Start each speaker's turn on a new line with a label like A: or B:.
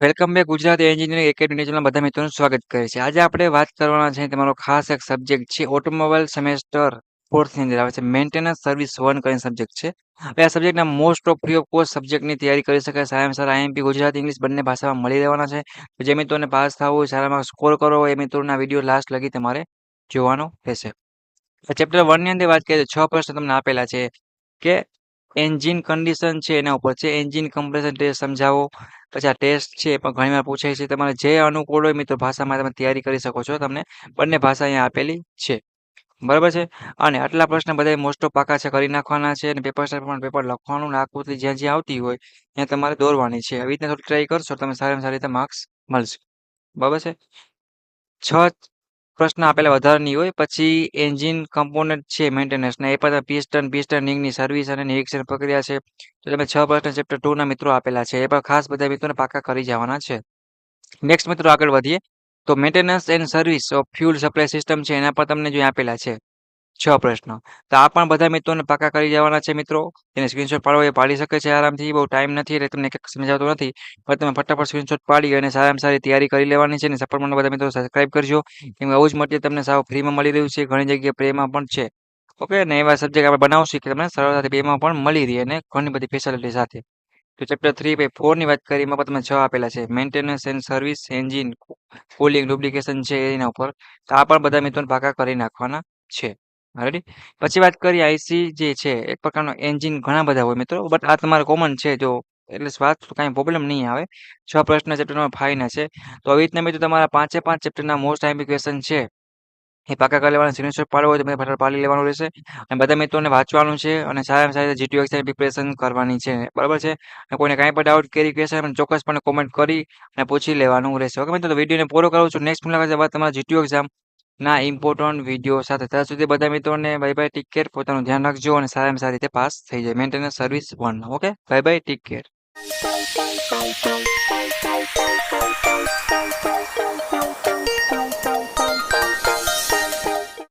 A: Welcome back Gujarati engineering academy ચેનલમાં બધા મિત્રોનું સ્વાગત કરે છે. આજે આપણે વાત કરવાના છે તમારો ખાસ એક સબ્જેક્ટ છે ઓટોમોબાઈલ સેમેસ્ટર 4th ની અંદર આવે છે મેન્ટેનન્સ સર્વિસ 1 કરીને સબ્જેક્ટ છે. હવે આ સબ્જેક્ટના most of free of cost સબ્જેક્ટની તૈયારી કરી શકાય. સારામાં સારા આઈએમપી ગુજરાતી ઇંગ્લિશ બંને ભાષામાં મળી રહેવાના છે. તો જે મિત્રોને પાસ થવું હોય સારા માર્ક્સ સ્કોર કરવો હોય એ મિત્રોના વિડીયો લાસ્ટ લગી તમારે જોવાનો રહેશે. ચેપ્ટર 1 ની અંદર વાત કરીએ તો 6 પ્રશ્ન તમને આપેલા છે કે એન્જિન કન્ડિશન છે એના ઉપર છે. એન્જિન કમ્પ્રેશન ટેસ્ટ સમજાવો. પછી આ ટેસ્ટ છે એ પણ ઘણીવાર પૂછાય છે. તમારે જે અનુકૂળ હોય મિત્રો ભાષામાં તમે તૈયારી કરી શકો છો. તમને બંને ભાષા અહીંયા આપેલી છે. બરાબર છે. અને આટલા પ્રશ્ન બધા મોસ્ટ ઓફ પાકા છે કરી નાખવાના છે અને પેપર સાઈડ પણ પેપર લખવાનું અને આકૃતિ જ્યાં જ્યાં આવતી હોય ત્યાં તમારે દોરવાની છે. આવી રીતના થોડી ટ્રાય કરશો તમે સારામાં સારી રીતે માર્ક્સ મળશે. બરાબર છે. 6 પ્રશ્ન આપેલા વધારાની હોય. પછી એન્જિન કમ્પોનન્ટ છે મેન્ટેનન્સના એ પણ પિસ્ટન રિંગની સર્વિસ અને નિરીક્ષણ પ્રક્રિયા છે. તો તમે 6 પ્રશ્ન ચેપ્ટર 2 ના મિત્રો આપેલા છે. એ પણ ખાસ બધા મિત્રોને પાકા કરી જવાના છે. નેક્સ્ટ મિત્રો આગળ વધીએ તો maintenance and service of fuel supply system છે એના પર તમને જો આપેલા છે 6 પ્રશ્નો. તો આ પણ બધા મિત્રોને પાકા કરી જવાના છે મિત્રો. એને સ્ક્રીનશોટ પાડવો એ પાડી શકે છે આરામથી. બહુ ટાઈમ નથી એટલે તમને એક સમજાવતો નથી. પણ તમે ફટાફટ સ્ક્રીનશોટ પાડી અને સારામાં સારી તૈયારી કરી લેવાની છે અને સપોર્ટમાં બધા મિત્રો સબસ્ક્રાઇબ કરજો. કેમ કે આવું જ મટીરિયલ તમને સાવ ફ્રીમાં મળી રહ્યું છે. ઘણી જગ્યાએ ફ્રીમાં પણ છે. ઓકે ને એવા સબ્જેક્ટ આપણે બનાવશું કે તમને સરળતાથી બેમાં પણ મળી રહે અને ઘણી બધી ફેસિલિટી સાથે. તો ચેપ્ટર 3 બાય 4 ની વાત કરીએ એમાં પણ તમે 6 આપેલા છે maintenance and service engine cooling duplication છે એના ઉપર. તો આ પણ બધા મિત્રોને પાકા કરી નાખવાના છે. રેડી. પછી વાત કરીએ આઈસી જે છે એક પ્રકારનો એન્જિન ઘણા બધા હોય મિત્રો બટ આ તમારે કોમન છે જો એટલે વાત કાંઈ પ્રોબ્લેમ નહીં આવે. 6 પ્રશ્ન ચેપ્ટરમાં ફાઈના છે. તો આવી રીતના મિત્રો તમારા 5 ચેપ્ટરના મોસ્ટ આઈએમપી ક્વેશ્ચન છે એ પાકા કરી લેવાના. સ્ક્રીનશોટ પાડવો હોય તો તમે ફટાફટ પાડી લેવાનું રહેશે અને બધા મિત્રોને વાંચવાનું છે અને સારામાં સારી જીટીયુ એક્ઝામ પ્રિપેરેશન કરવાની છે. બરાબર છે. અને કોઈને કાંઈ પણ ડાઉટ કેરી ક્વેશ્ચન ચોક્કસપણે કોમેન્ટ કરી અને પૂછી લેવાનું રહેશે. ઓકે મિત્રો તો વિડીયોને પૂરો કરું છું. નેક્સ્ટ મુલાકાત બાદ તમારા જીટીયુ એક્ઝામ ના ઇમ્પોર્ટન્ટ વિડીયો સાથે. ત્યાં સુધી બધા મિત્રોને બાય બાય ટેક કેર. પોતાનું ધ્યાન રાખજો અને સારામાં સારી રીતે પાસ થઈ જાય maintenance service 1. Okay bye bye take care.